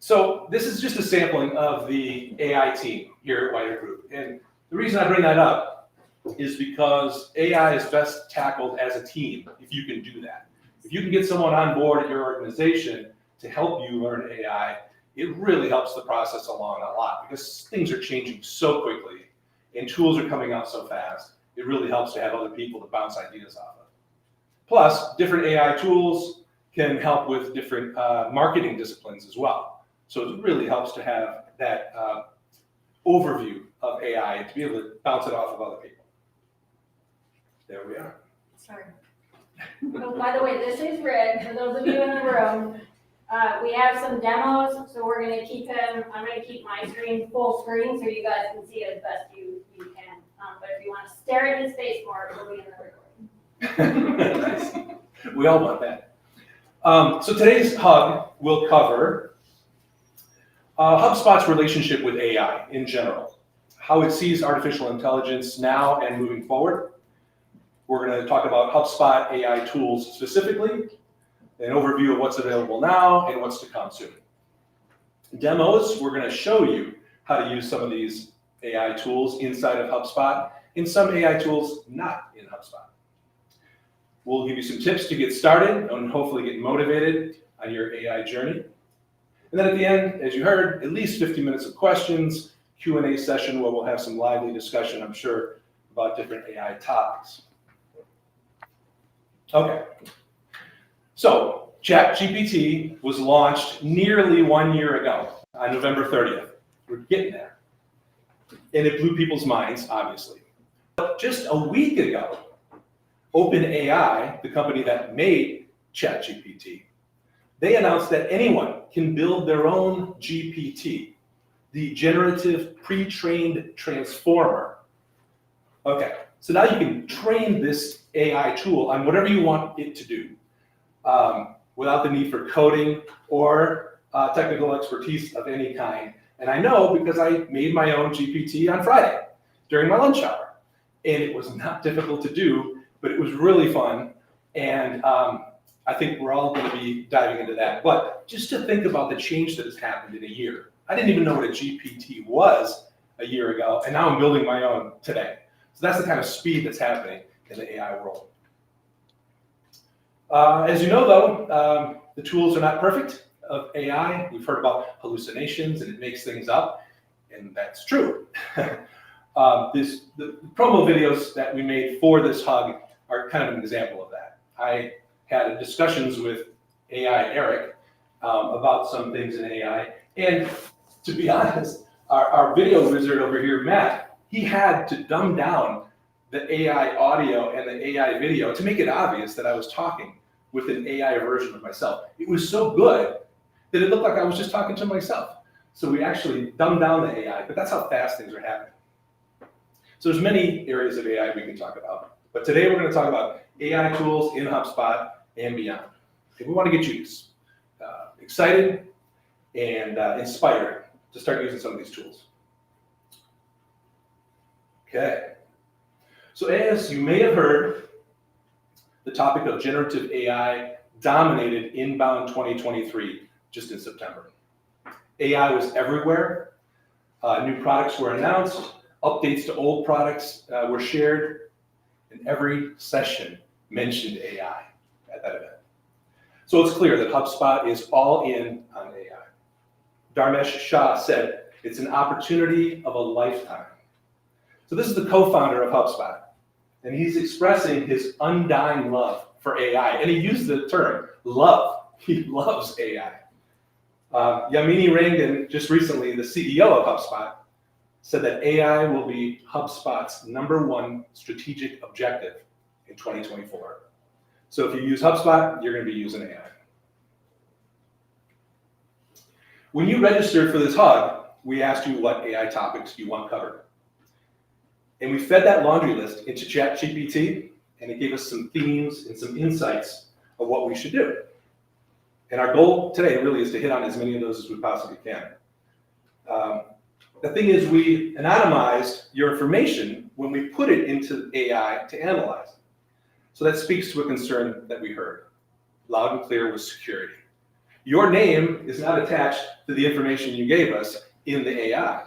So this is just a sampling of the AI team here at Weidert Group. And the reason I bring that up is because AI is best tackled as a team if you can do that. If you can get someone on board at your organization to help you learn AI, it really helps the process along a lot because things are changing so quickly and tools are coming out so fast. It really helps to have other people to bounce ideas off of. Plus, different AI tools can help with different marketing disciplines as well. So it really helps to have that overview of AI and to be able to bounce it off of other people. There we are. Sorry. Oh, by the way, this is Rick. For those of you in the room, we have some demos, so we're going to keep them. I'm going to keep my screen full screen so you guys can see it as best you can. But if you want to stare at his face more, it'll be in the recording. Nice. We all want that. So today's hug will cover HubSpot's relationship with AI in general, how it sees artificial intelligence now and moving forward. We're going to talk about HubSpot AI tools specifically, an overview of what's available now and what's to come soon. Demos, we're going to show you how to use some of these AI tools inside of HubSpot and some AI tools not in HubSpot. We'll give you some tips to get started and hopefully get motivated on your AI journey. And then at the end, as you heard, at least 50 minutes of questions, Q&A session where we'll have some lively discussion, I'm sure, about different AI topics. Okay, so ChatGPT was launched nearly 1 year ago on November 30th. We're getting there. And it blew people's minds, obviously. But just a week ago, OpenAI, the company that made ChatGPT, they announced that anyone can build their own GPT, the generative pre-trained transformer. Okay, so now you can train this AI tool on whatever you want it to do without the need for coding or technical expertise of any kind. And I know because I made my own GPT on Friday during my lunch hour. And it was not difficult to do, but it was really fun. And I think we're all going to be diving into that. But just to think about the change that has happened in a year. I didn't even know what a GPT was a year ago, and now I'm building my own today. So that's the kind of speed that's happening in the AI world. As you know, though, the tools are not perfect of AI. We've heard about hallucinations and it makes things up, and that's true. The promo videos that we made for this hug are kind of an example of that. I had discussions with AI Eric about some things in AI, and to be honest, our video wizard over here, Matt, he had to dumb down the AI audio and the AI video to make it obvious that I was talking with an AI version of myself. It was so good that it looked like I was just talking to myself. So we actually dumbed down the AI, but that's how fast things are happening. So there's many areas of AI we can talk about, but today we're going to talk about AI tools in HubSpot and beyond. And we want to get you excited and inspired to start using some of these tools. Okay. So as you may have heard, the topic of generative AI dominated inbound 2023 just in September. AI was everywhere. New products were announced. Updates to old products were shared. And every session mentioned AI at that event. So it's clear that HubSpot is all in on AI. Dharmesh Shah said, it's an opportunity of a lifetime. So this is the co-founder of HubSpot, and he's expressing his undying love for AI. And he used the term love. He loves AI. Yamini Rangan, just recently, the CEO of HubSpot, said that AI will be HubSpot's #1 strategic objective in 2024. So if you use HubSpot, you're going to be using AI. When you registered for this hug, we asked you what AI topics you want covered. And we fed that laundry list into ChatGPT, and it gave us some themes and some insights of what we should do. And our goal today really is to hit on as many of those as we possibly can. The thing is, we anonymized your information when we put it into AI to analyze it. So that speaks to a concern that we heard loud and clear with security. Your name is not attached to the information you gave us in the AI.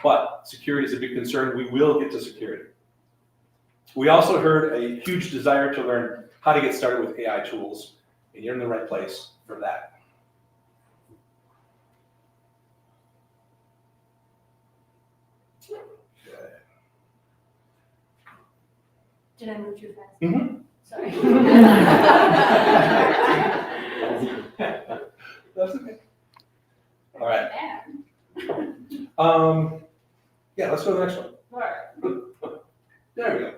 But security is a big concern. We will get to security. We also heard a huge desire to learn how to get started with AI tools, and you're in the right place for that. Did I move too fast? Mm-hmm. Sorry. That's okay. All right. Yeah. Yeah, let's go to the next one. All right. There we go.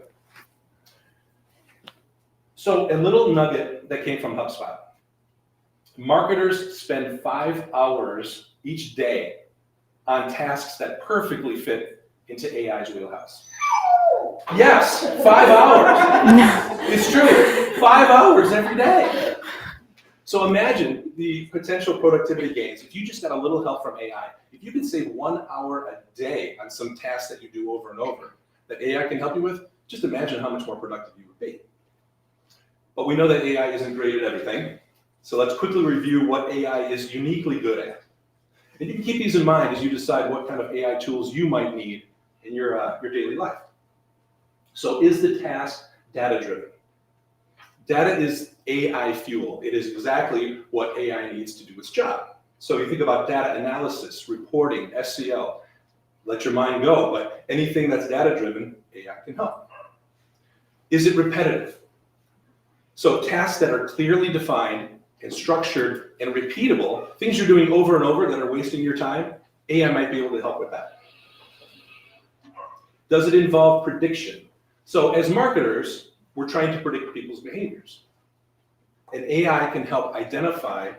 So a little nugget that came from HubSpot. Marketers spend 5 hours each day on tasks that perfectly fit into AI's wheelhouse. Yes, 5 hours. It's true, 5 hours every day. So imagine the potential productivity gains. If you just got a little help from AI, if you can save 1 hour a day on some tasks that you do over and over that AI can help you with, just imagine how much more productive you would be. But we know that AI isn't great at everything. So let's quickly review what AI is uniquely good at. And you can keep these in mind as you decide what kind of AI tools you might need in your daily life. So is the task data-driven? Data is AI fuel. It is exactly what AI needs to do its job. So you think about data analysis, reporting, SEO, let your mind go, but anything that's data-driven, AI can help. Is it repetitive? So tasks that are clearly defined and structured and repeatable, things you're doing over and over that are wasting your time, AI might be able to help with that. Does it involve prediction? So as marketers, we're trying to predict people's behaviors. And AI can help identify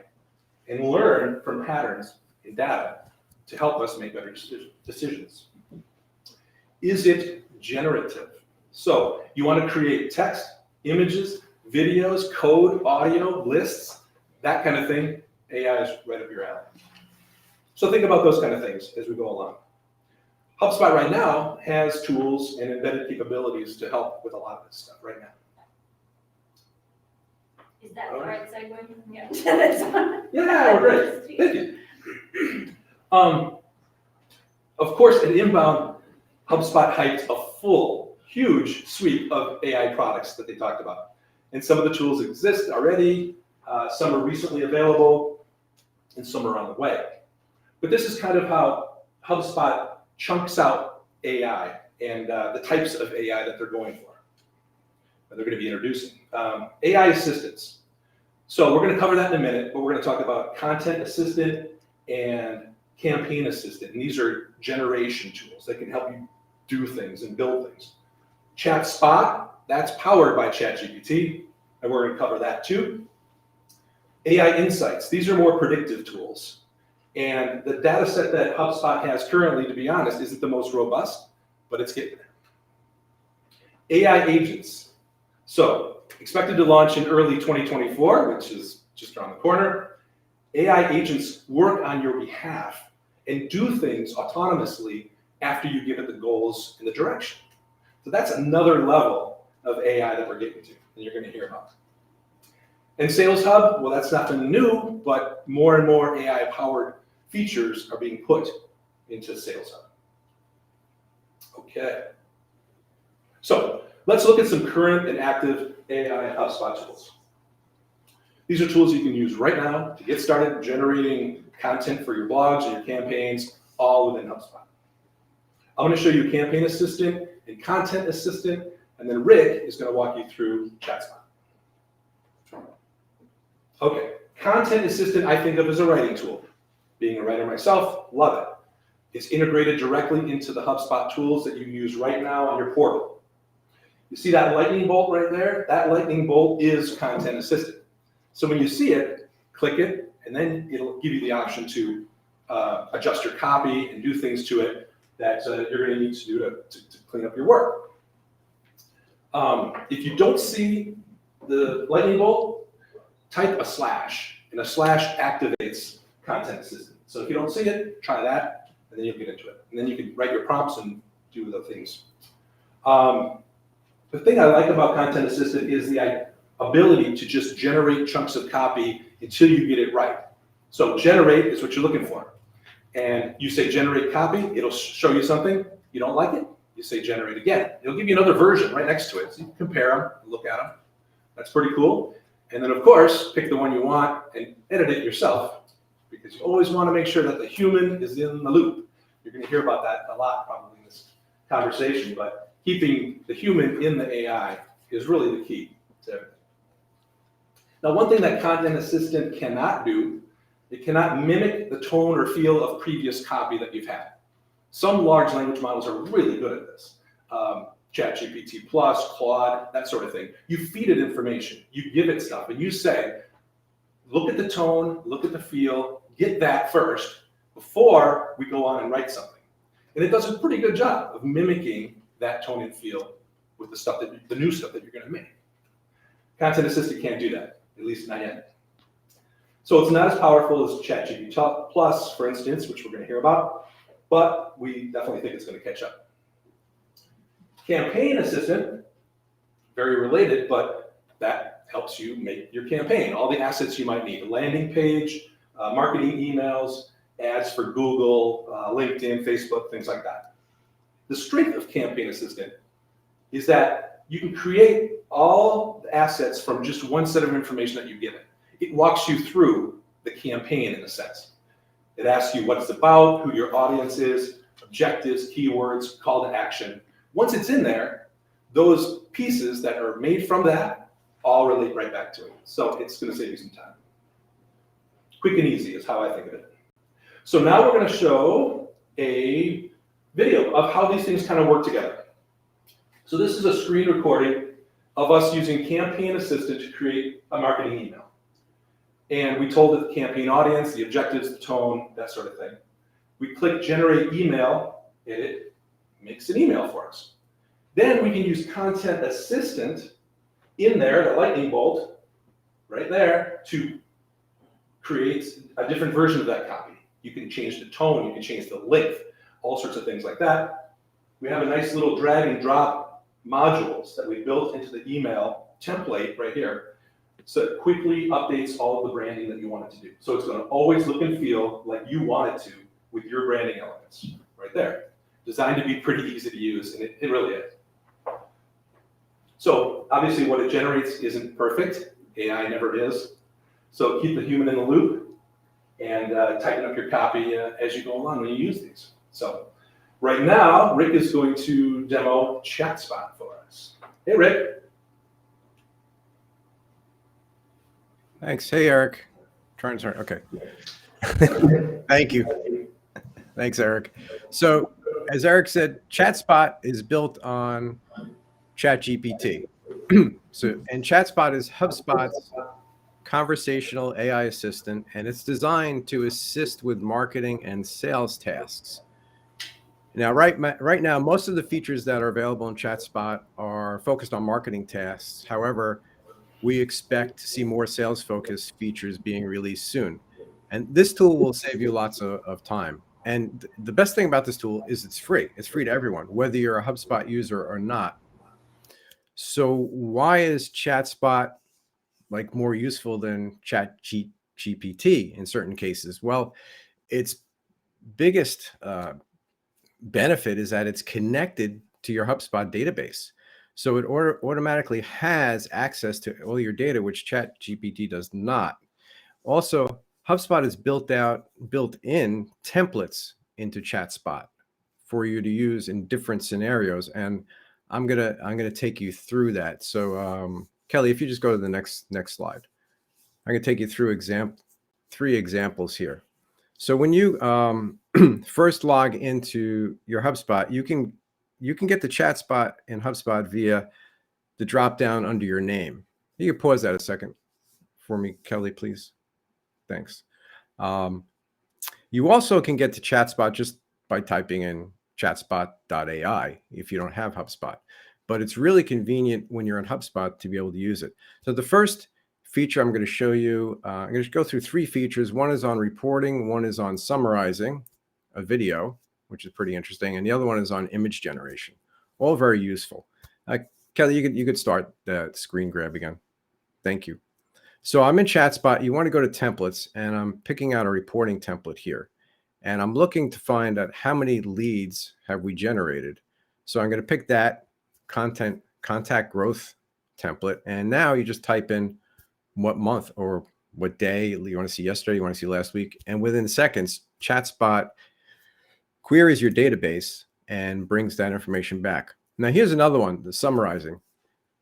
and learn from patterns in data to help us make better decisions. Is it generative? So you want to create text, images, videos, code, audio, lists, that kind of thing. AI is right up your alley. So think about those kind of things as we go along. HubSpot right now has tools and embedded capabilities to help with a lot of this stuff right now. Is that the right segue? Yeah. That's fine. Yeah, we're great. Thank you. Of course, at Inbound, HubSpot hyped a full, huge suite of AI products that they talked about. And some of the tools exist already, some are recently available, and some are on the way. But this is kind of how HubSpot chunks out AI and the types of AI that they're going for, that they're going to be introducing. AI assistants. So we're going to cover that in a minute, but we're going to talk about content assistant and campaign assistant. And these are generation tools that can help you do things and build things. ChatSpot, that's powered by ChatGPT, and we're going to cover that too. AI insights, these are more predictive tools. And the data set that HubSpot has currently, to be honest, isn't the most robust, but it's getting there. AI agents. So expected to launch in early 2024, which is just around the corner. AI agents work on your behalf and do things autonomously after you give it the goals and the direction. So that's another level of AI that we're getting to, and you're going to hear about. And Sales Hub, well, that's nothing new, but more and more AI-powered features are being put into Sales Hub. Okay. So let's look at some current and active AI HubSpot tools. These are tools you can use right now to get started generating content for your blogs and your campaigns, all within HubSpot. I'm going to show you Campaign Assistant and Content Assistant, and then Rick is going to walk you through ChatSpot. Okay, Content Assistant I think of as a writing tool. Being a writer myself, love it. It's integrated directly into the HubSpot tools that you use right now on your portal. You see that lightning bolt right there? That lightning bolt is Content Assistant. So when you see it, click it, and then it'll give you the option to adjust your copy and do things to it that you're going to need to do to clean up your work. If you don't see the lightning bolt, type a slash, and a slash activates Content Assistant. So if you don't see it, try that, and then you'll get into it. And then you can write your prompts and do the things. The thing I like about Content Assistant is the ability to just generate chunks of copy until you get it right. So generate is what you're looking for. And you say generate copy, it'll show you something. You don't like it, you say generate again. It'll give you another version right next to it. So you can compare them, look at them. That's pretty cool. And then of course, pick the one you want and edit it yourself, because you always want to make sure that the human is in the loop. You're going to hear about that a lot probably in this conversation, but keeping the human in the AI is really the key to everything. Now, one thing that Content Assistant cannot do, it cannot mimic the tone or feel of previous copy that you've had. Some large language models are really good at this. ChatGPT Plus, Claude, that sort of thing. You feed it information, you give it stuff, and you say, look at the tone, look at the feel, get that first before we go on and write something. And it does a pretty good job of mimicking that tone and feel with the stuff that the new stuff that you're going to make. Content Assistant can't do that, at least not yet. So it's not as powerful as ChatGPT Plus, for instance, which we're going to hear about, but we definitely think it's going to catch up. Campaign Assistant, very related, but that helps you make your campaign. All the assets you might need, a landing page, marketing emails, ads for Google, LinkedIn, Facebook, things like that. The strength of Campaign Assistant is that you can create all the assets from just one set of information that you give it. It walks you through the campaign in a sense. It asks you what it's about, who your audience is, objectives, keywords, call to action. Once it's in there, those pieces that are made from that all relate right back to it. So it's going to save you some time. Quick and easy is how I think of it. So now we're going to show a video of how these things kind of work together. So this is a screen recording of us using Campaign Assistant to create a marketing email. And we told it the campaign audience, the objectives, the tone, that sort of thing. We click generate email, and it makes an email for us. Then we can use Content Assistant in there, the lightning bolt, right there, to create a different version of that copy. You can change the tone, you can change the length, all sorts of things like that. We have a nice little drag and drop modules that we built into the email template right here. So it quickly updates all of the branding that you want it to do. So it's going to always look and feel like you want it to with your branding elements right there. Designed to be pretty easy to use, and it really is. So obviously what it generates isn't perfect. AI never is. So keep the human in the loop and tighten up your copy as you go along when you use these. So right now, Rick is going to demo ChatSpot for us. Hey, Rick. Thanks. Hey, Eric. Turn. Okay. Thank you. Thanks, Eric. So, as Eric said, ChatSpot is built on ChatGPT. And ChatSpot is HubSpot's conversational AI assistant, and it's designed to assist with marketing and sales tasks. Now, right now, most of the features that are available in ChatSpot are focused on marketing tasks. However, we expect to see more sales-focused features being released soon. And this tool will save you lots of time. And the best thing about this tool is it's free. It's free to everyone, whether you're a HubSpot user or not. So why is ChatSpot like more useful than ChatGPT in certain cases? Well, its biggest benefit is that it's connected to your HubSpot database. So it automatically has access to all your data, which ChatGPT does not. Also, HubSpot has built in templates into ChatSpot for you to use in different scenarios, and I'm gonna take you through that. So Kelly, if you just go to the next slide, I'm gonna take you through 3 examples here. So when you first log into your HubSpot, you can get the ChatSpot in HubSpot via the drop down under your name. You can pause that a second for me, Kelly, please. Thanks. You also can get to ChatSpot just by typing in chatspot.ai if you don't have HubSpot. But it's really convenient when you're in HubSpot to be able to use it. So the first feature I'm going to show you, I'm going to go through 3 features. One is on reporting, one is on summarizing a video, which is pretty interesting, and the other one is on image generation. All very useful. Kelly, you could start the screen grab again. Thank you. So I'm in ChatSpot. You want to go to templates, and I'm picking out a reporting template here. And I'm looking to find out how many leads have we generated. So I'm going to pick that contact growth template. And now you just type in what month or what day you want to see yesterday, you want to see last week. And within seconds, ChatSpot queries your database and brings that information back. Now, here's another one, the summarizing.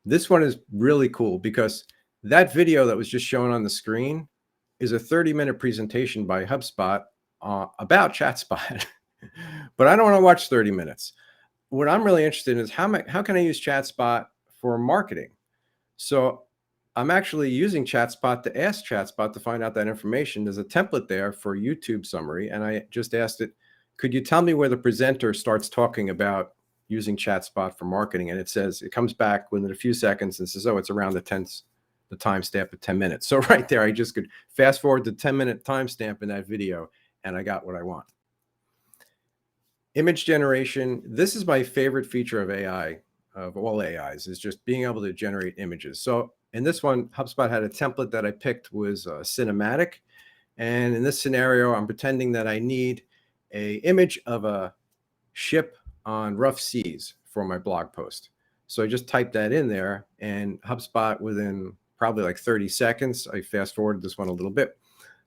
This one is really cool because that video that was just shown on the screen is a 30-minute presentation by HubSpot about ChatSpot. But I don't want to watch 30 minutes. What I'm really interested in is how can I use ChatSpot for marketing? So I'm actually using ChatSpot to ask ChatSpot to find out that information. There's a template there for YouTube summary. And I just asked it, could you tell me where the presenter starts talking about using ChatSpot for marketing? And it comes back within a few seconds and says, oh, it's around the timestamp of 10 minutes. So right there, I just could fast forward the 10-minute timestamp in that video, and I got what I want. Image generation. This is my favorite feature of AI, of all AIs, is just being able to generate images. So in this one, HubSpot had a template that I picked was cinematic. And in this scenario, I'm pretending that I need an image of a ship on rough seas for my blog post. So I just typed that in there, and HubSpot, within probably like 30 seconds, I fast forwarded this one a little bit,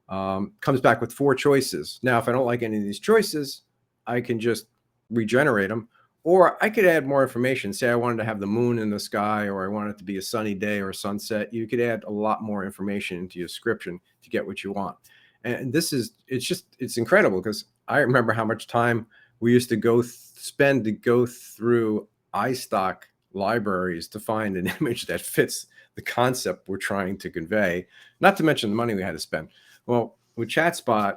comes back with 4 choices. Now, if I don't like any of these choices, I can just regenerate them, or I could add more information. Say I wanted to have the moon in the sky, or I want it to be a sunny day or sunset. You could add a lot more information into your description to get what you want. And it's incredible, because I remember how much time we used to spend to go through iStock libraries to find an image that fits the concept we're trying to convey, not to mention the money we had to spend. Well, with ChatSpot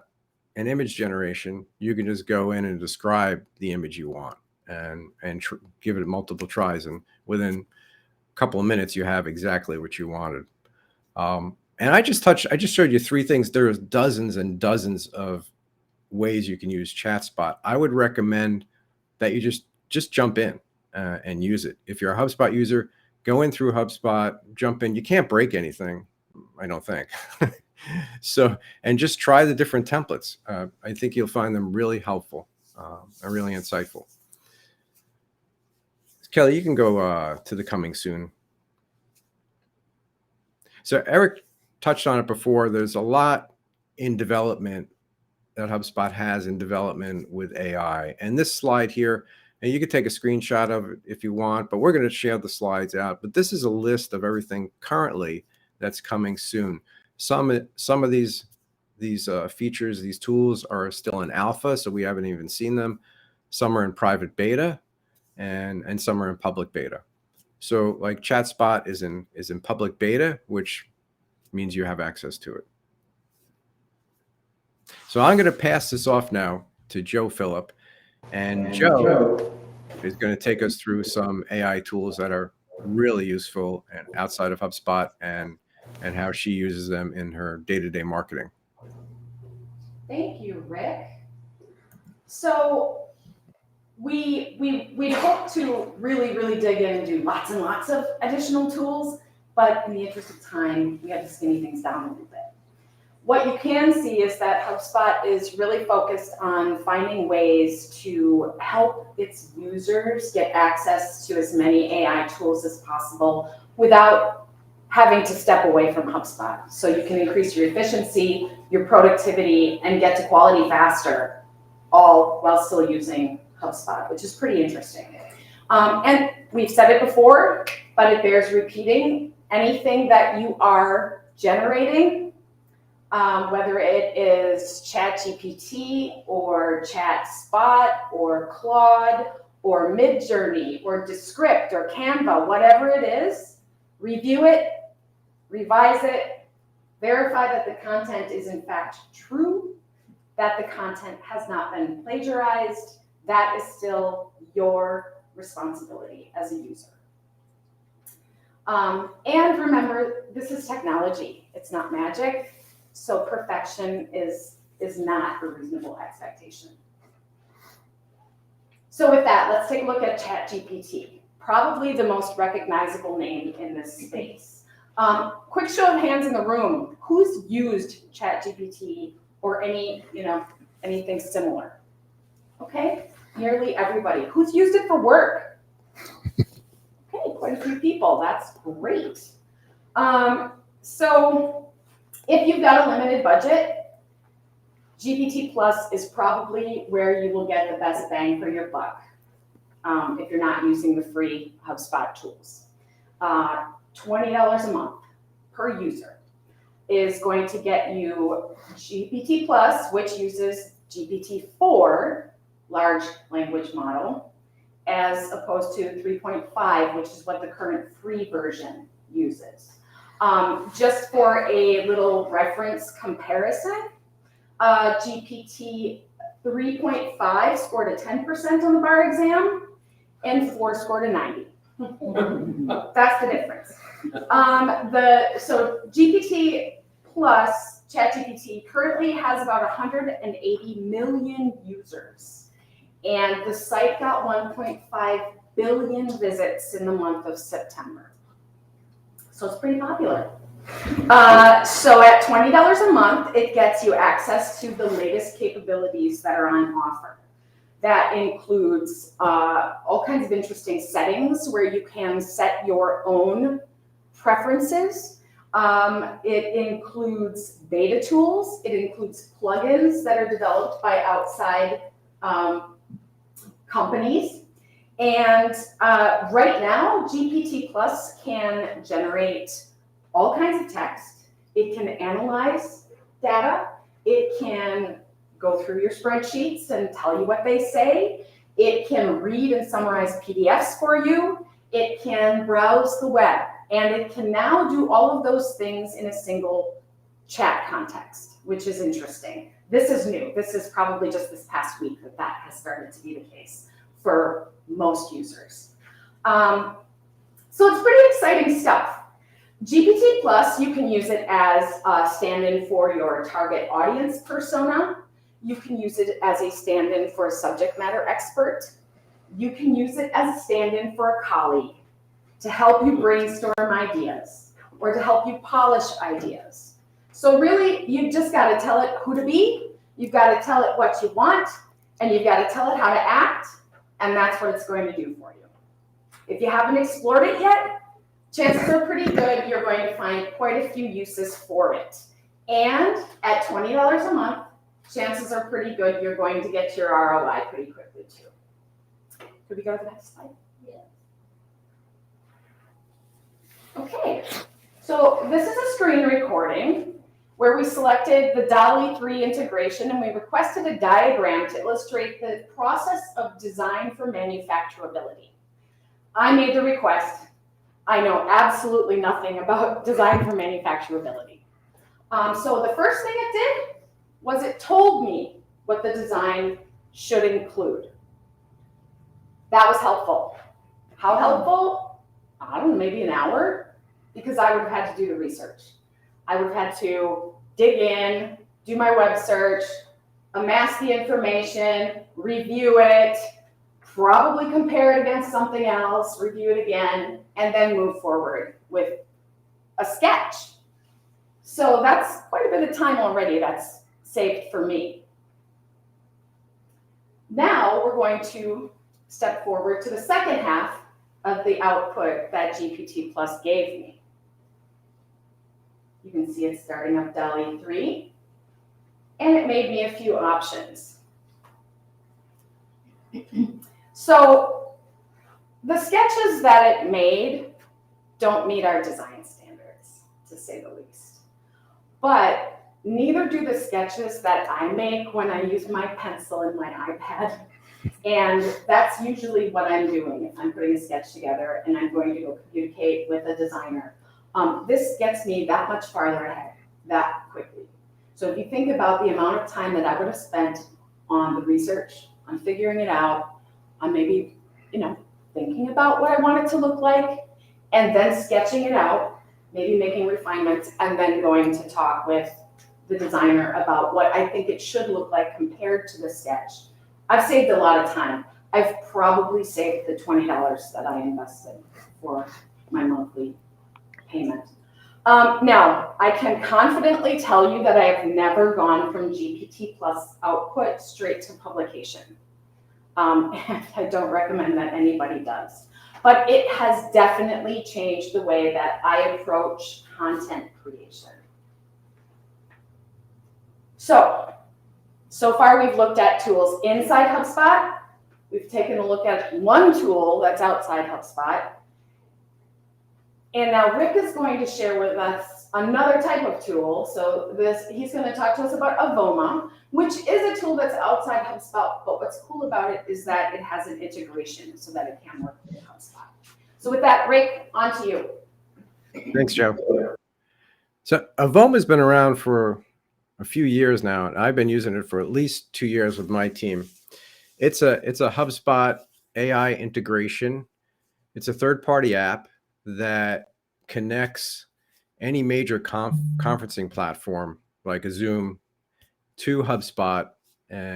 and image generation, you can just go in and describe the image you want and give it multiple tries. And within a couple of minutes, you have exactly what you wanted. And I just showed you 3 things. There's dozens and dozens of ways you can use ChatSpot. I would recommend that you just jump in and use it. If you're a HubSpot user, go in through HubSpot, jump in. You can't break anything, I don't think. So, and just try the different templates. I think you'll find them really helpful and really insightful. Kelly, you can go to the coming soon. So Eric touched on it before. There's a lot in development that HubSpot has in development with AI. And this slide here, and you can take a screenshot of it if you want, but we're going to share the slides out. But this is a list of everything currently that's coming soon. Some of these features, these tools are still in alpha, so we haven't even seen them. Some are in private beta, and some are in public beta. So like ChatSpot is in public beta, which means you have access to it. So I'm going to pass this off now to Joe Phillip, and Joe is going to take us through some AI tools that are really useful and outside of HubSpot, and how she uses them in her day-to-day marketing. Thank you, Rick. So we hope to really dig in and do lots and lots of additional tools, but in the interest of time, we have to skinny things down a little bit. What you can see is that HubSpot is really focused on finding ways to help its users get access to as many AI tools as possible without having to step away from HubSpot. So you can increase your efficiency, your productivity, and get to quality faster, all while still using HubSpot, which is pretty interesting. And we've said it before, but it bears repeating. Anything that you are generating, whether it is ChatGPT or ChatSpot or Claude or Midjourney or Descript or Canva, whatever it is, review it, revise it, verify that the content is in fact true, that the content has not been plagiarized. That is still your responsibility as a user. And remember, this is technology. It's not magic. So perfection is not a reasonable expectation. So with that, let's take a look at ChatGPT, probably the most recognizable name in this space. Quick show of hands in the room. Who's used ChatGPT or anything similar? Okay, nearly everybody. Who's used it for work? Okay, quite a few people. That's great. So if you've got a limited budget, GPT Plus is probably where you will get the best bang for your buck if you're not using the free HubSpot tools. $20 a month per user is going to get you GPT Plus, which uses GPT-4 large language model, as opposed to 3.5, which is what the current free version uses. Just for a little reference comparison, GPT 3.5 scored a 10% on the bar exam, and 4 scored a 90. That's the difference. So GPT Plus, ChatGPT, currently has about 180 million users. And the site got 1.5 billion visits in the month of September. So it's pretty popular. So at $20 a month, it gets you access to the latest capabilities that are on offer. That includes all kinds of interesting settings where you can set your own preferences. It includes beta tools. It includes plugins that are developed by outside companies. And right now, GPT Plus can generate all kinds of text. It can analyze data. It can go through your spreadsheets and tell you what they say. It can read and summarize PDFs for you. It can browse the web. And it can now do all of those things in a single chat context, which is interesting. This is new. This is probably just this past week that has started to be the case for most users. So it's pretty exciting stuff. GPT Plus, you can use it as a stand-in for your target audience persona. You can use it as a stand-in for a subject matter expert. You can use it as a stand-in for a colleague to help you brainstorm ideas or to help you polish ideas. So really, you've just got to tell it who to be, you've got to tell it what you want, and you've got to tell it how to act, and that's what it's going to do for you. If you haven't explored it yet, chances are pretty good you're going to find quite a few uses for it. And at $20 a month, chances are pretty good you're going to get your ROI pretty quickly too. Could we go to the next slide? Yeah. Okay, so this is a screen recording where we selected the DALL-E 3 integration and we requested a diagram to illustrate the process of design for manufacturability. I made the request. I know absolutely nothing about design for manufacturability. So the first thing it did was it told me what the design should include. That was helpful. How helpful? I don't know, maybe an hour, because I would have had to do the research. I would have had to dig in, do my web search, amass the information, review it, probably compare it against something else, review it again, and then move forward with a sketch. So that's quite a bit of time already that's saved for me. Now we're going to step forward to the second half of the output that GPT Plus gave me. You can see it starting up DALL-E 3, and it made me a few options. So the sketches that it made don't meet our design standards, to say the least. But neither do the sketches that I make when I use my pencil and my iPad. And that's usually what I'm doing if I'm putting a sketch together and I'm going to go communicate with a designer. This gets me that much farther ahead, that quickly. So if you think about the amount of time that I would have spent on the research, on figuring it out, on maybe, thinking about what I want it to look like, and then sketching it out, maybe making refinements, and then going to talk with the designer about what I think it should look like compared to the sketch. I've saved a lot of time. I've probably saved the $20 that I invested for my monthly payment. Now, I can confidently tell you that I have never gone from GPT plus output straight to publication. And I don't recommend that anybody does. But it has definitely changed the way that I approach content creation. So far we've looked at tools inside HubSpot. We've taken a look at one tool that's outside HubSpot. And now Rick is going to share with us another type of tool. So he's going to talk to us about Avoma, which is a tool that's outside HubSpot, but what's cool about it is that it has an integration so that it can work with HubSpot. So with that, Rick, on to you. Thanks, Joe. So Avoma's been around for a few years now, and I've been using it for at least 2 years with my team. It's a HubSpot AI integration. It's a third-party app that connects any major conferencing platform like a Zoom to HubSpot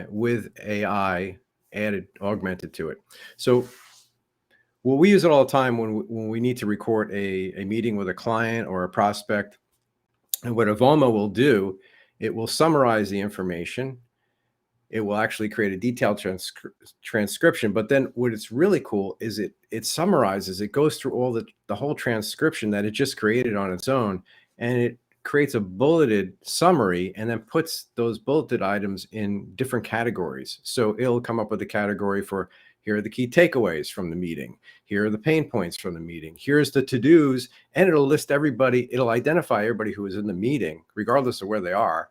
with AI augmented to it. So well, we use it all the time when we need to record a meeting with a client or a prospect. And what Avoma will do, it will summarize the information. It will actually create a detailed transcription. But then what is really cool is it summarizes, it goes through all the whole transcription that it just created on its own, and it creates a bulleted summary and then puts those bulleted items in different categories. So it'll come up with a category for, here are the key takeaways from the meeting. Here are the pain points from the meeting. Here's the to-dos, and it'll list everybody. It'll identify everybody who was in the meeting, regardless of where they are,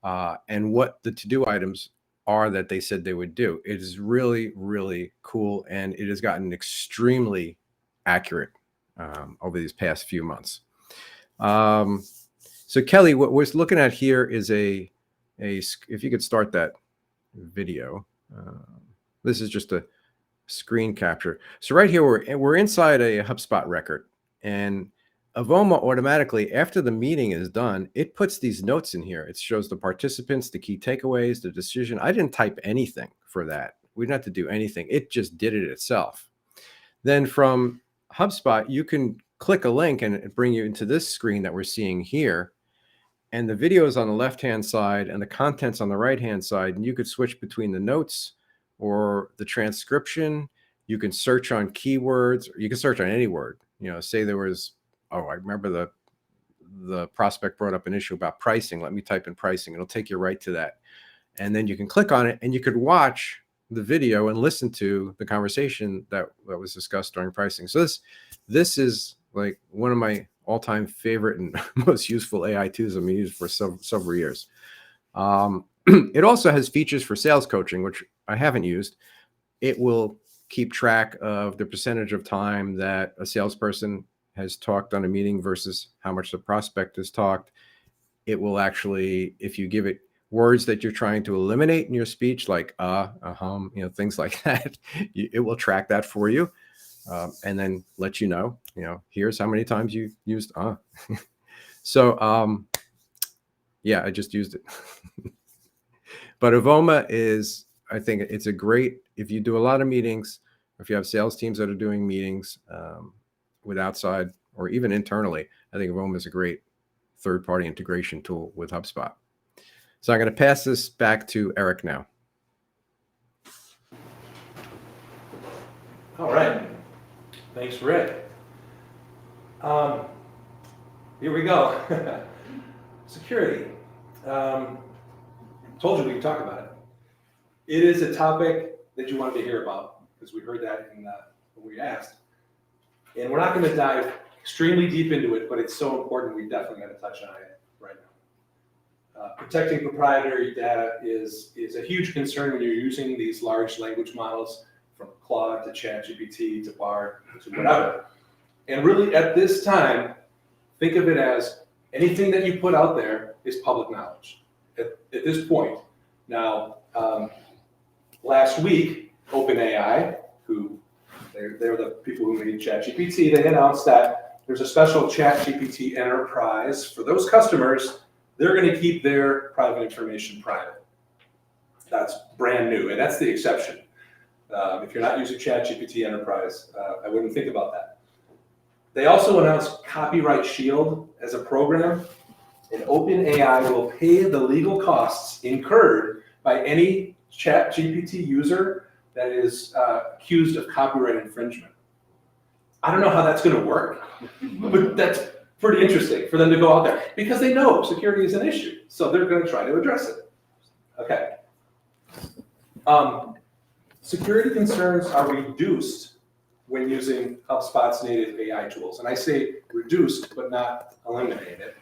and what the to-do items are that they said they would do. It is really, really cool, and it has gotten extremely accurate over these past few months. So Kelly, what we're looking at here is if you could start that video. This is just a screen capture. So right here, we're inside a HubSpot record, and Avoma automatically, after the meeting is done, it puts these notes in here. It shows the participants, the key takeaways, the decision. I didn't type anything for that. We didn't have to do anything. It just did it itself. Then from HubSpot, you can click a link and it bring you into this screen that we're seeing here. And the video is on the left-hand side and the content's on the right-hand side. And you could switch between the notes or the transcription. You can search on keywords, or you can search on any word. You know, say there was, oh, I remember the prospect brought up an issue about pricing. Let me type in pricing. It'll take you right to that. And then you can click on it and you could watch the video and listen to the conversation that was discussed during pricing. So this is like one of my all-time favorite and most useful AI tools I've used for several years. It also has features for sales coaching, which I haven't used. It will keep track of the percentage of time that a salesperson has talked on a meeting versus how much the prospect has talked. It will actually, if you give it words that you're trying to eliminate in your speech, like things like that, it will track that for you, and then let you know, here's how many times you used So yeah, I just used it. But Avoma is, I think it's a great, if you do a lot of meetings, or if you have sales teams that are doing meetings with outside or even internally, I think Avoma is a great third-party integration tool with HubSpot. So I'm going to pass this back to Eric now. All right. Thanks, Rick. Here we go. Security. Told you we could talk about it. It is a topic that you wanted to hear about because we heard that when we asked. And we're not going to dive extremely deep into it, but it's so important we definitely got to touch on it right now. Protecting proprietary data is a huge concern when you're using these large language models, from Claude to ChatGPT to Bard to whatever. And really at this time, think of it as anything that you put out there is public knowledge at this point. Now, last week, OpenAI, they're the people who made ChatGPT, they announced that there's a special ChatGPT Enterprise. For those customers, they're going to keep their private information private. That's brand new, and that's the exception. If you're not using ChatGPT Enterprise, I wouldn't think about that. They also announced Copyright Shield as a program, and OpenAI will pay the legal costs incurred by any ChatGPT user that is accused of copyright infringement. I don't know how that's going to work, but that's pretty interesting for them to go out there because they know security is an issue, so they're going to try to address it. Okay. Security concerns are reduced when using HubSpot's native AI tools, and I say reduced, but not eliminated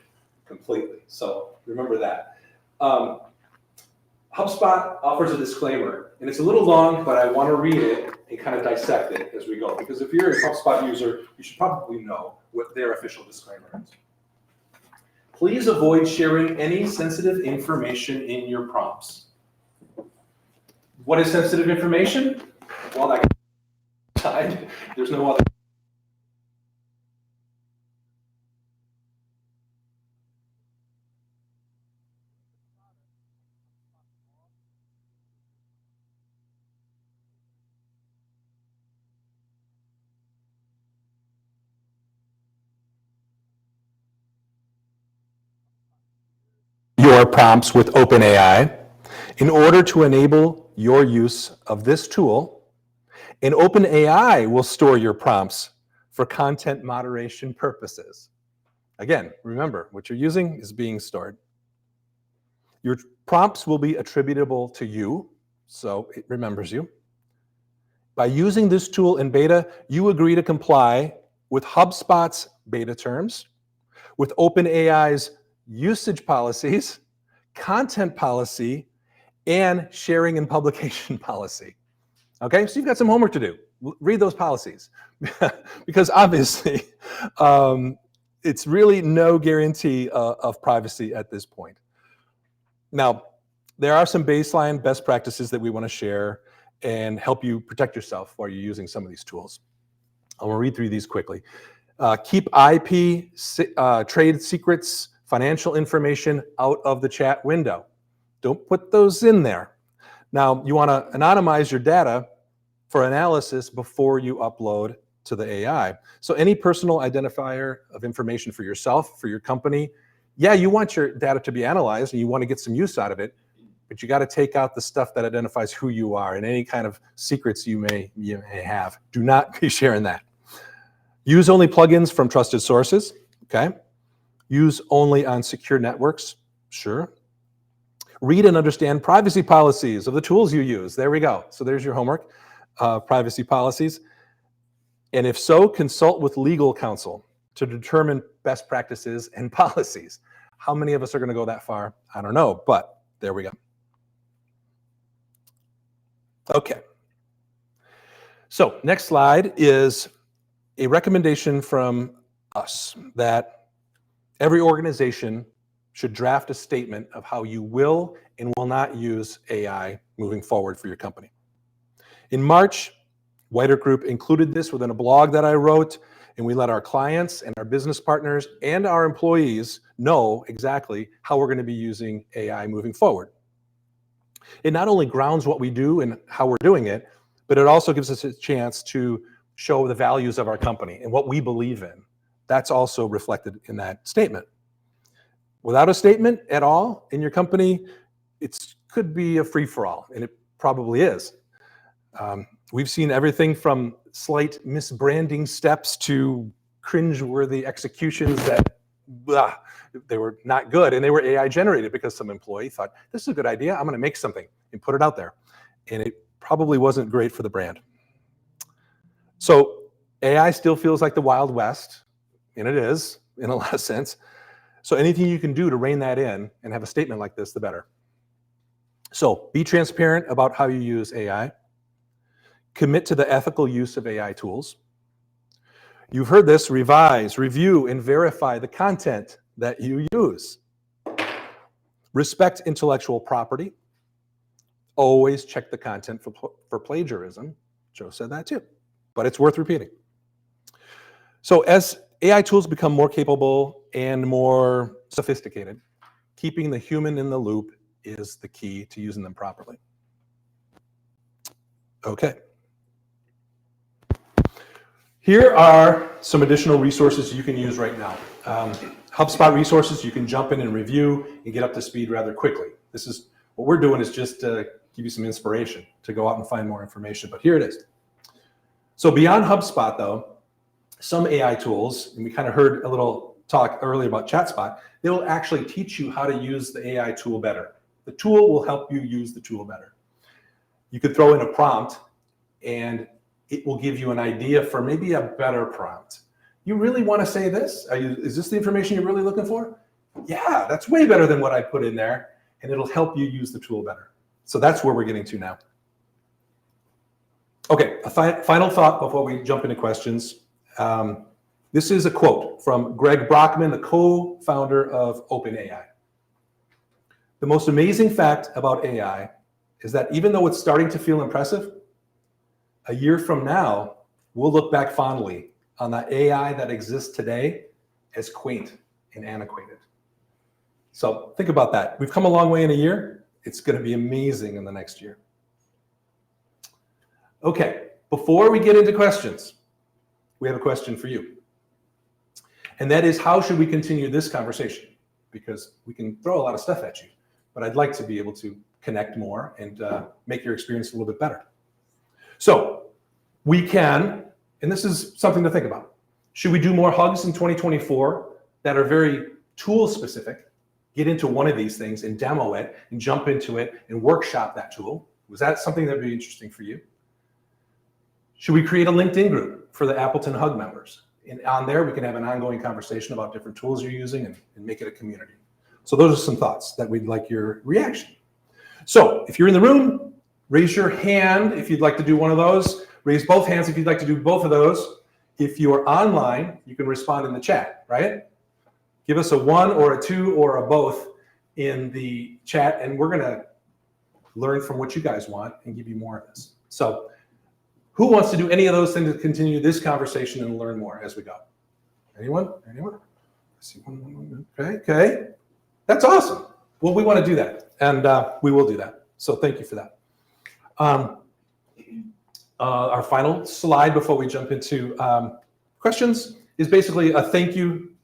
completely. So remember that. HubSpot offers a disclaimer, and it's a little long, but I want to read it and kind of dissect it as we go, because if you're a HubSpot user, you should probably know what their official disclaimer is. Please avoid sharing any sensitive information in your prompts. What is sensitive information? Well, that side, there's no other. Your prompts with OpenAI in order to enable your use of this tool, and OpenAI will store your prompts for content moderation purposes. Again, remember, what you're using is being stored. Your prompts will be attributable to you, so it remembers you. By using this tool in beta, you agree to comply with HubSpot's beta terms, with OpenAI's usage policies, content policy, and sharing and publication policy. Okay, so you've got some homework to do. Read those policies because obviously it's really no guarantee of privacy at this point. Now, there are some baseline best practices that we want to share and help you protect yourself while you're using some of these tools. I'm going to read through these quickly. Keep IP, trade secrets, financial information out of the chat window. Don't put those in there. Now, you want to anonymize your data for analysis before you upload to the AI. So any personal identifier of information for yourself, for your company, yeah, you want your data to be analyzed and you want to get some use out of it, but you got to take out the stuff that identifies who you are and any kind of secrets you may have. Do not be sharing that. Use only plugins from trusted sources, okay? Use only on secure networks, sure. Read and understand privacy policies of the tools you use. There we go. So there's your homework, privacy policies. And if so, consult with legal counsel to determine best practices and policies. How many of us are going to go that far? I don't know, but there we go. Okay. So next slide is a recommendation from us that every organization should draft a statement of how you will and will not use AI moving forward for your company. In March, Weidert Group included this within a blog that I wrote, and we let our clients and our business partners and our employees know exactly how we're going to be using AI moving forward. It not only grounds what we do and how we're doing it, but it also gives us a chance to show the values of our company and what we believe in. That's also reflected in that statement. Without a statement at all in your company, it could be a free-for-all, and it probably is. We've seen everything from slight misbranding steps to cringe-worthy executions that they were not good, and they were AI generated because some employee thought, this is a good idea, I'm going to make something and put it out there. And it probably wasn't great for the brand. So AI still feels like the Wild West, and it is in a lot of sense. So anything you can do to rein that in and have a statement like this, the better. So be transparent about how you use AI. Commit to the ethical use of AI tools. You've heard this: revise, review, and verify the content that you use. Respect intellectual property. Always check the content for plagiarism. Joe said that too, but it's worth repeating. So as AI tools become more capable and more sophisticated, keeping the human in the loop is the key to using them properly. Okay. Here are some additional resources you can use right now. HubSpot resources you can jump in and review and get up to speed rather quickly. This is what we're doing is just to give you some inspiration to go out and find more information, but here it is. So beyond HubSpot though, some AI tools, and we kind of heard a little talk earlier about ChatSpot, they will actually teach you how to use the AI tool better. The tool will help you use the tool better. You could throw in a prompt and it will give you an idea for maybe a better prompt. You really want to say this? Is this the information you're really looking for? Yeah, that's way better than what I put in there, and it'll help you use the tool better. So that's where we're getting to now. Okay, a final thought before we jump into questions. This is a quote from Greg Brockman, the co-founder of OpenAI. The most amazing fact about AI is that even though it's starting to feel impressive, a year from now, we'll look back fondly on the AI that exists today as quaint and antiquated. So think about that. We've come a long way in a year. It's going to be amazing in the next year. Okay, before we get into questions, we have a question for you. And that is, how should we continue this conversation? Because we can throw a lot of stuff at you, but I'd like to be able to connect more and make your experience a little bit better. So we can, and this is something to think about. Should we do more hugs in 2024 that are very tool specific? Get into one of these things and demo it and jump into it and workshop that tool. Was that something that would be interesting for you? Should we create a LinkedIn group for the Appleton Hug members? And on there, we can have an ongoing conversation about different tools you're using and make it a community. So those are some thoughts that we'd like your reaction. So if you're in the room, raise your hand if you'd like to do one of those. Raise both hands if you'd like to do both of those. If you're online, you can respond in the chat, right? Give us a 1 or a 2 or a both in the chat, and we're going to learn from what you guys want and give you more of this. So who wants to do any of those things to continue this conversation and learn more as we go? Anyone? Anyone? I see one. Okay. That's awesome. Well, we want to do that, and we will do that. So thank you for that. Our final slide before we jump into questions is basically a thank you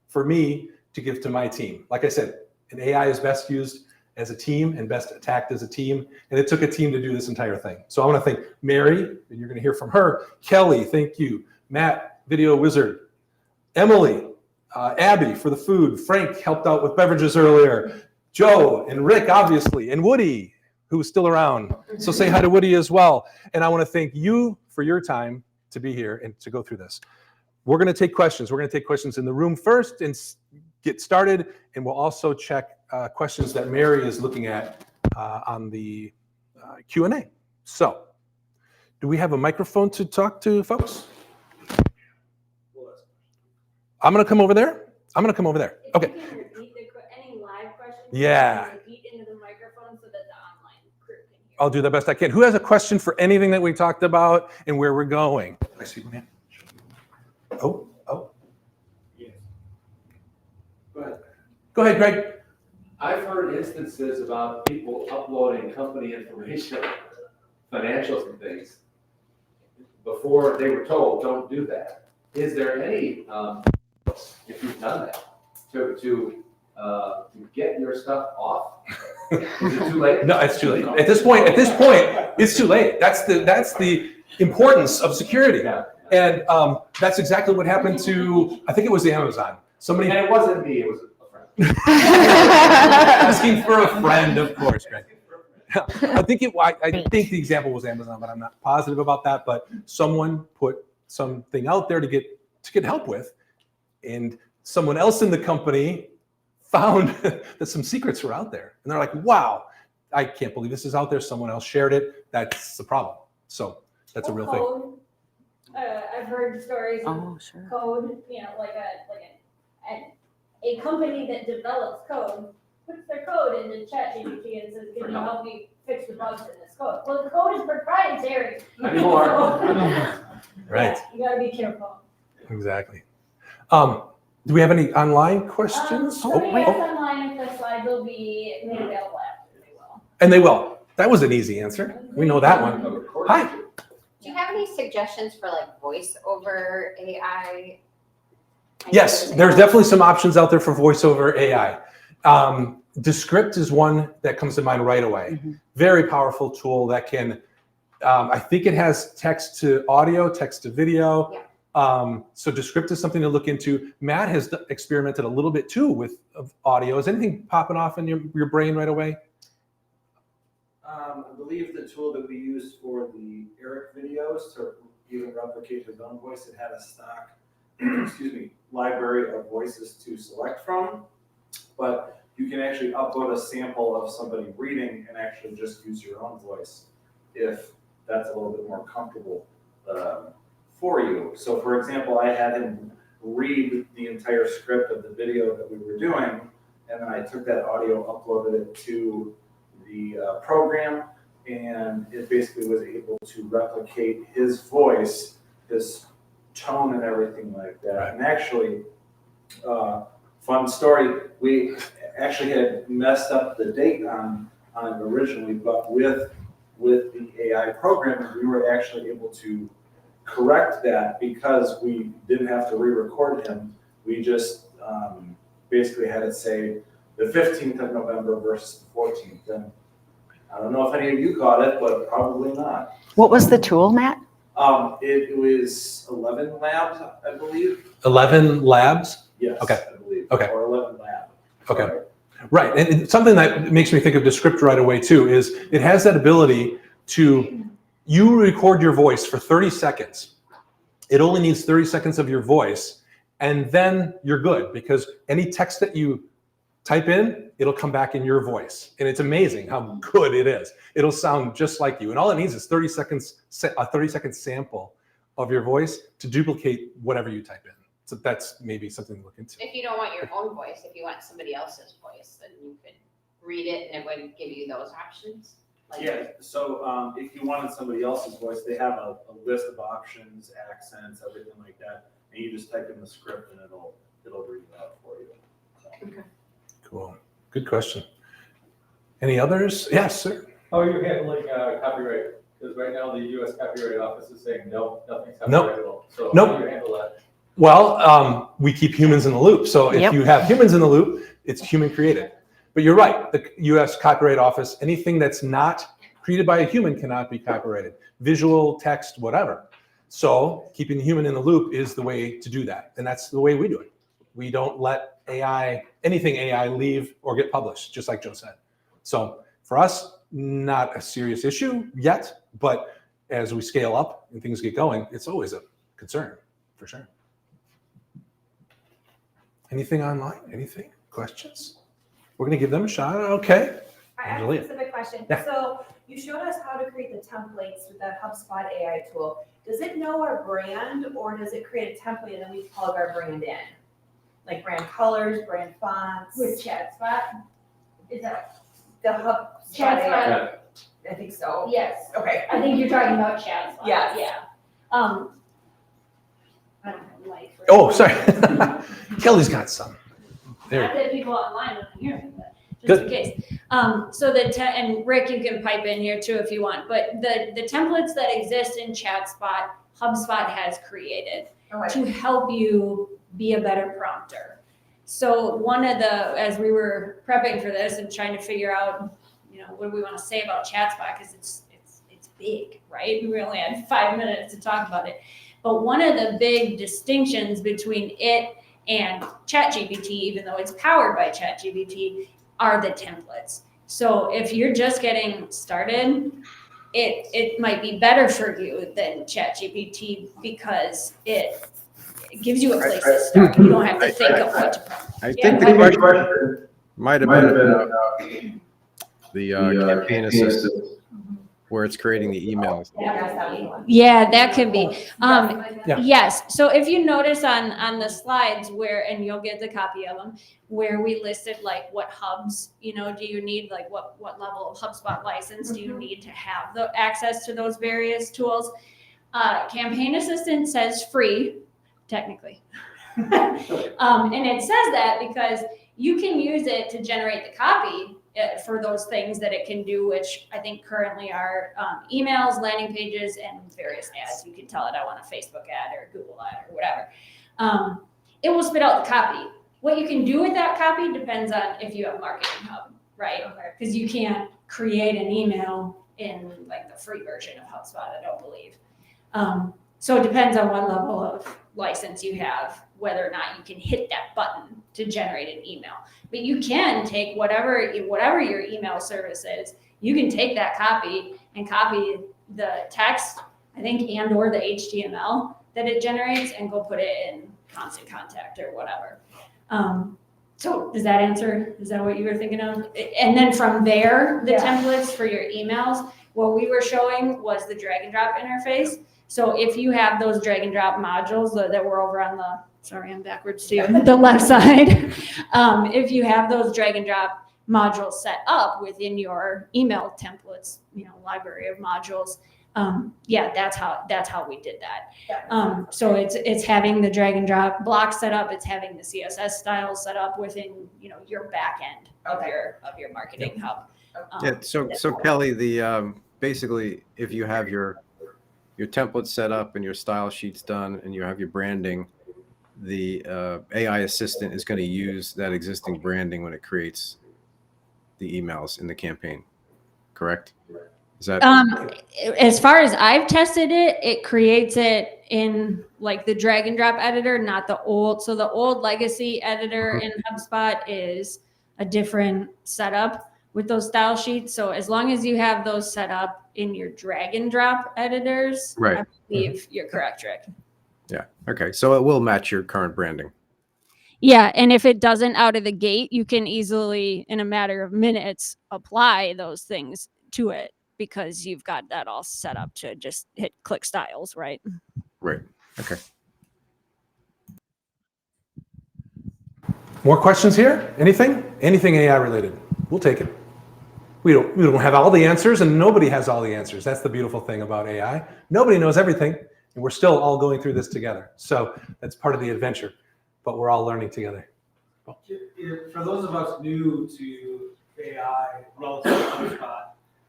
for me to give to my team. Like I said, an AI is best used as a team and best attacked as a team. And it took a team to do this entire thing. So I want to thank Mary, and you're going to hear from her. Kelly, thank you. Matt, Video Wizard. Emily, Abby for the food. Frank helped out with beverages earlier. Joe and Rick, obviously, and Woody, who's still around. So say hi to Woody as well. And I want to thank you for your time to be here and to go through this. We're going to take questions. We're going to take questions in the room first and get started. And we'll also check questions that Mary is looking at on the Q&A. So do we have a microphone to talk to folks? I'm going to come over there. Okay. If you can repeat any live questions, yeah. Repeat into the microphone so that the online crew can hear. I'll do the best I can. Who has a question for anything that we talked about and where we're going? I see one hand. Oh. Yes. Go ahead, Greg. I've heard instances about people uploading company information, financials and things, before they were told, don't do that. Is there any, if you've done that, to get your stuff off? Is it too late? No, it's too late. At this point, it's too late. That's the importance of security. Yeah. And that's exactly what happened to, I think it was the Amazon. Somebody And it wasn't me, it was a friend. asking for a friend, of course, Greg. I think the example was Amazon, but I'm not positive about that. But someone put something out there to get help with, and someone else in the company found that some secrets were out there, and they're like, "Wow, I can't believe this is out there." Someone else shared it. That's the problem. So that's a real thing. I've heard stories of code, like a company that develops code puts their code into ChatGPT and says, can you help me fix the bugs in this code? Well, the code is proprietary. Anymore. Right. Yeah, you gotta be careful. Exactly. Do we have any online questions? Somebody asked online if the slides will be made available after. They will. And they will. That was an easy answer. We know that one. Hi. Do you have any suggestions for like voice over AI? Yes, there's definitely some options out there for voice over AI. Descript is one that comes to mind right away. Very powerful tool that can, I think it has text to audio, text to video. Yeah. So Descript is something to look into. Matt has experimented a little bit too with audio. Is anything popping off in your brain right away? I believe the tool that we used for the Eric videos to even replicate his own voice, it had a stock, excuse me, library of voices to select from. But you can actually upload a sample of somebody reading and actually just use your own voice if that's a little bit more comfortable for you. So for example, I had him read the entire script of the video that we were doing, and then I took that audio, uploaded it to the program, and it basically was able to replicate his voice, his tone and everything like that. Right. And actually, fun story, we actually had messed up the date on it originally, but with the AI program, we were actually able to correct that because we didn't have to re-record him. We just basically had it say the 15th of November versus the 14th. And I don't know if any of you caught it, but probably not. What was the tool, Matt? It was 11 Labs, I believe. 11 Labs? Yes, Okay. I believe. Okay. Or 11 Lab. Okay. Sorry. Right, and something that makes me think of Descript right away too is it has that ability to, you record your voice for 30 seconds. It only needs 30 seconds of your voice, and then you're good because any text that you type in, it'll come back in your voice. And it's amazing how good it is. It'll sound just like you. And all it needs is 30 seconds, a 30-second sample of your voice to duplicate whatever you type in. So that's maybe something to look into. If you don't want your own voice, if you want somebody else's voice, then you could read it and it would give you those options. Like, Yeah, so if you wanted somebody else's voice, they have a list of options, accents, everything like that. And you just type in the script and it'll read it out for you. So. Cool. Good question. Any others? Yes, sir. How are you handling copyright? Because right now the U.S. Copyright Office is saying no, nothing's Nope. copyrightable. So Nope. how do you handle that? Well, we keep humans in the loop. So if Yep. you have humans in the loop, it's human created. But you're right. The U.S. Copyright Office, anything that's not created by a human cannot be copyrighted. Visual, text, whatever. So keeping the human in the loop is the way to do that. And that's the way we do it. We don't let anything AI leave or get published, just like Joe said. So for us, not a serious issue yet, but as we scale up and things get going, it's always a concern, for sure. Anything online? Anything? Questions? We're going to give them a shot. Okay. I have a Angelia. specific question. Yeah. So you showed us how to create the templates with that HubSpot AI tool. Does it know our brand or does it create a template and then we plug our brand in? Like brand colors, brand fonts? With ChatSpot? Is that, The HubSpot ChatSpot? AI? I think so. Yes, Okay. I think you're talking about ChatSpot. Yes. Yeah. I don't have light. for Oh, it. sorry. Kelly's got some. There. Not that people online don't hear me, but just in case. So and Rick, you can pipe in here too if you want, but the templates that exist in ChatSpot, HubSpot has created to help you be a better prompter. So one of as we were prepping for this and trying to figure out, what do we want to say about ChatSpot, because it's big, right? We only had 5 minutes to talk about it. But one of the big distinctions between it and ChatGPT, even though it's powered by ChatGPT, are the templates. So if you're just getting started, it might be better for you than ChatGPT because it gives you a place to start. You don't have to think of what to prompt. I Yeah, think the question might have been the campaign assistant, where it's creating the emails. Yeah, that could be. Yeah. Yes. So if you notice on the slides and you'll get the copy of them, where we listed like what hubs, do you need, like what level of HubSpot license do you need to have the access to those various tools? Campaign Assistant says free, technically. And it says that because you can use it to generate the copy for those things that it can do, which I think currently are emails, landing pages, and various ads. You can tell it I want a Facebook ad or a Google ad or whatever. It will spit out the copy. What you can do with that copy depends on if you have Marketing Hub, right? Because you can't create an email in like the free version of HubSpot, I don't believe. So it depends on what level of license you have, whether or not you can hit that button to generate an email. But you can take whatever your email service is, you can take that copy and copy the text, I think, and or the HTML that it generates and go put it in Constant Contact or whatever. So does that answer, is that what you were thinking of? And then from there, the templates for your emails, what we were showing was the drag and drop interface. So if you have those drag and drop modules that were over on the, sorry, I'm backwards to you, the left side. If you have those drag and drop modules set up within your email templates, library of modules, that's how we did that. So it's having the drag and drop block set up. It's having the CSS styles set up within, your back end of your Marketing Hub. So Kelly, the basically, if you have your template set up and your style sheets done and you have your branding, the AI assistant is going to use that existing branding when it creates the emails in the campaign, correct? Is that as far as I've tested it, it creates it in like the drag and drop editor, not the old. So the old legacy editor in HubSpot is a different setup with those style sheets. So as long as you have those set up in your drag and drop editors, right? I believe you're correct, Rick. Yeah. Okay. So it will match your current branding. Yeah, and if it doesn't out of the gate, you can easily, in a matter of minutes, apply those things to it because you've got that all set up to just hit click styles, right? Right. Okay. More questions here? Anything AI related? We'll take it. We don't have all the answers, and nobody has all the answers. That's the beautiful thing about AI. Nobody knows everything, and we're still all going through this together. So that's part of the adventure, but we're all learning together. For those of us new to AI relative to HubSpot,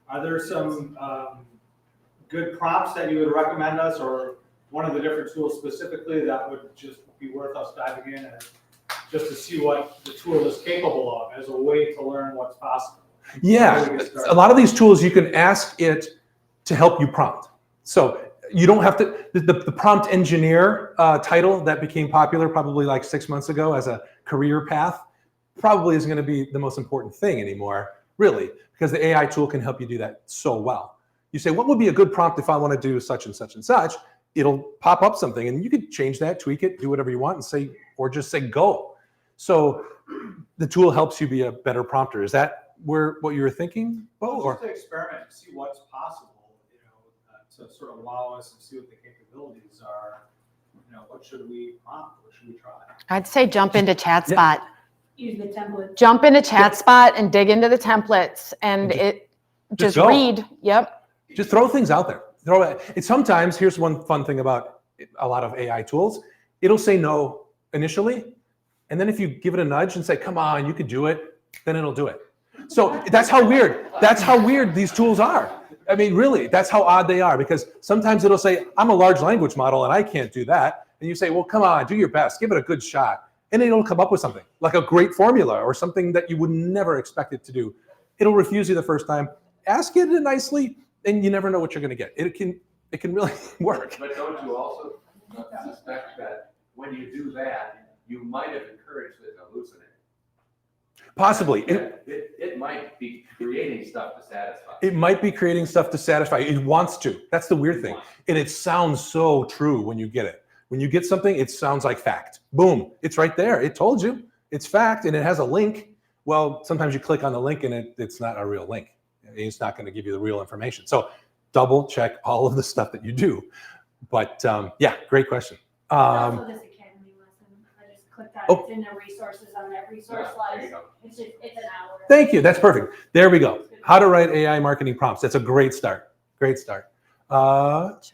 are there some good prompts that you would recommend us, or one of the different tools specifically that would just be worth us diving in and just to see what the tool is capable of as a way to learn what's possible? Yeah, a lot of these tools you can ask it to help you prompt. So you don't have to, the prompt engineer title that became popular probably like 6 months ago as a career path probably isn't going to be the most important thing anymore, really, because the AI tool can help you do that so well. You say, what would be a good prompt if I want to do such and such and such? It'll pop up something and you could change that, tweak it, do whatever you want and say, or just say go. So the tool helps you be a better prompter. Is that what you were thinking? Well, just to experiment, to see what's possible, to sort of wow us and see what the capabilities are. What should we prompt? What should we try? I'd say jump into ChatSpot. Use the template. Jump into ChatSpot and dig into the templates and just go. read. Yep. Just throw things out there. Throw it. Sometimes, here's one fun thing about a lot of AI tools. It'll say no initially. And then if you give it a nudge and say, come on, you could do it, then it'll do it. So that's how weird these tools are. I mean, really, that's how odd they are, because sometimes it'll say, I'm a large language model and I can't do that. And you say, well, come on, do your best, give it a good shot. And it'll come up with something like a great formula or something that you would never expect it to do. It'll refuse you the first time. Ask it nicely, and you never know what you're going to get. It can really work. But don't you also suspect that when you do that, you might have encouraged it to hallucinate? Possibly. It might be creating stuff to satisfy. It might be creating stuff to satisfy. It wants to. That's the weird thing. And it sounds so true when you get it. When you get something, it sounds like fact. Boom. It's right there. It told you. It's fact, and it has a link. Well, sometimes you click on the link, and it's not a real link. It's not going to give you the real information. So double check all of the stuff that you do. But yeah, great question. Also this Academy lesson, I just clicked on it. It's in the resources on that resource slide. It's an hour. Thank you. That's perfect. There we go. How to write AI marketing prompts. That's a great start. Great start.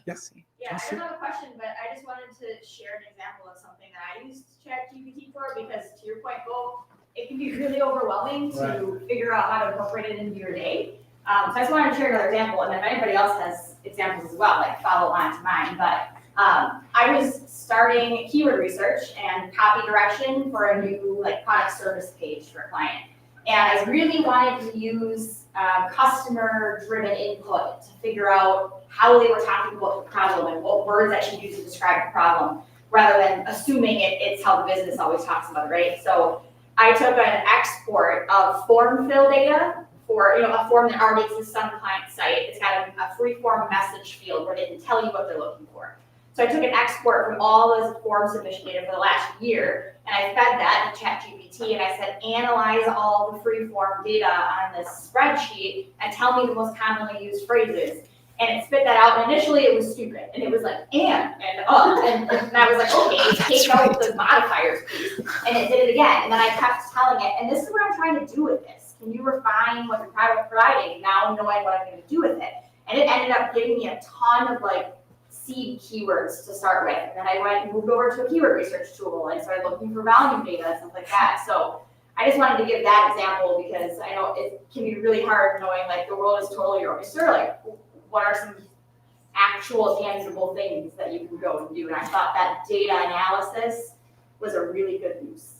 Yes. Yeah, I don't have a question, but I just wanted to share an example of something that I used ChatGPT for, because to your point, Bo, it can be really overwhelming to figure out how to incorporate it into your day. So I just wanted to share another example, and if anybody else has examples as well, like follow on to mine. But I was starting keyword research and copy direction for a new like product service page for a client. And I really wanted to use customer-driven input to figure out how they were talking about the problem and what words I should use to describe the problem, rather than assuming it's how the business always talks about it, right? So I took an export of form fill data for a form that already exists on the client site. It's got a free form message field where they can tell you what they're looking for. So I took an export from all the form submission data for the last year, and I fed that to ChatGPT, and I said, analyze all the free form data on this spreadsheet and tell me the most commonly used phrases. And it spit that out, and initially it was stupid, and it was like, and I was like, okay, take out the modifiers, please. And it did it again, and then I kept telling it, and this is what I'm trying to do with this. Can you refine what you're providing, now knowing what I'm gonna do with it? And it ended up giving me a ton of like seed keywords to start with. And then I went and moved over to a keyword research tool and started looking for volume data and stuff like that. So I just wanted to give that example because I know it can be really hard knowing like the world is totally your oyster. Like, what are some actual tangible things that you can go and do? And I thought that data analysis was a really good use.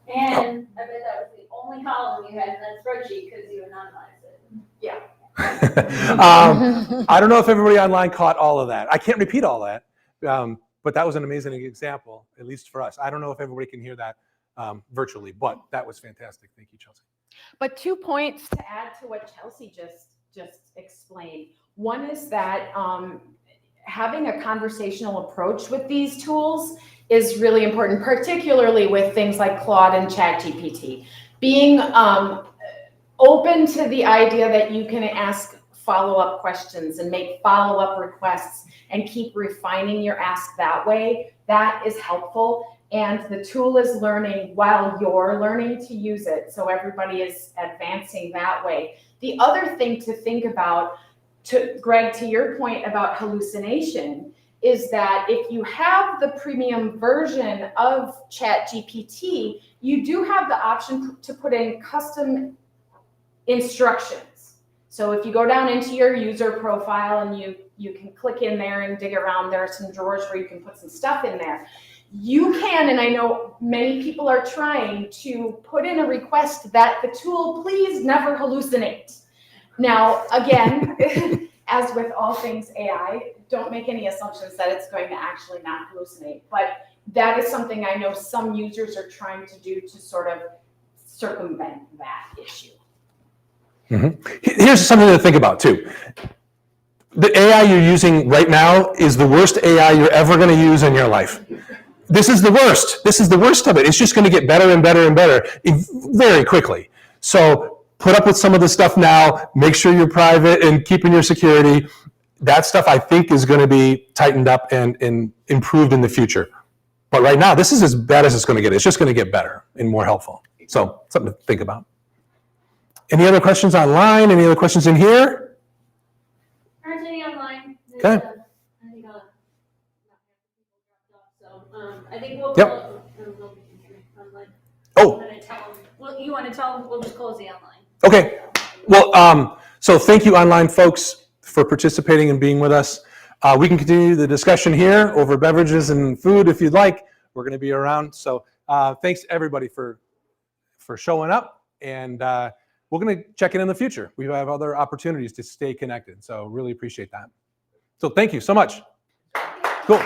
And I bet that was the only column you had in that spreadsheet because you anonymized it. Yeah. I don't know if everybody online caught all of that. I can't repeat all that, but that was an amazing example, at least for us. I don't know if everybody can hear that virtually, but that was fantastic. Thank you, Chelsea. But 2 points to add to what Chelsea just explained. One is that having a conversational approach with these tools is really important, particularly with things like Claude and ChatGPT. Being open to the idea that you can ask follow-up questions and make follow-up requests and keep refining your ask that way, that is helpful. And the tool is learning while you're learning to use it. So everybody is advancing that way. The other thing to think about, Greg, to your point about hallucination, is that if you have the premium version of ChatGPT, you do have the option to put in custom instructions. So if you go down into your user profile and you can click in there and dig around, there are some drawers where you can put some stuff in there. You can, and I know many people are trying to put in a request that the tool please never hallucinate. Now, again, as with all things AI, don't make any assumptions that it's going to actually not hallucinate. But that is something I know some users are trying to do to sort of circumvent that issue. Here's something to think about too. The AI you're using right now is the worst AI you're ever going to use in your life. This is the worst. This is the worst of it. It's just going to get better and better and better very quickly. So put up with some of the stuff now. Make sure you're private and keeping your security. That stuff I think is going to be tightened up and improved in the future. But right now, this is as bad as it's going to get. It's just going to get better and more helpful. So something to think about. Any other questions online? Any other questions in here? Aren't any online? Okay. I think I think we'll Yep. online. Oh. I'm gonna tell them. Well, you want to tell them? We'll just close the online. Okay. Well, so thank you online folks for participating and being with us. We can continue the discussion here over beverages and food if you'd like. We're going to be around. So thanks everybody for showing up, and we're going to check in the future. We have other opportunities to stay connected. So really appreciate that. So thank you so much. Cool.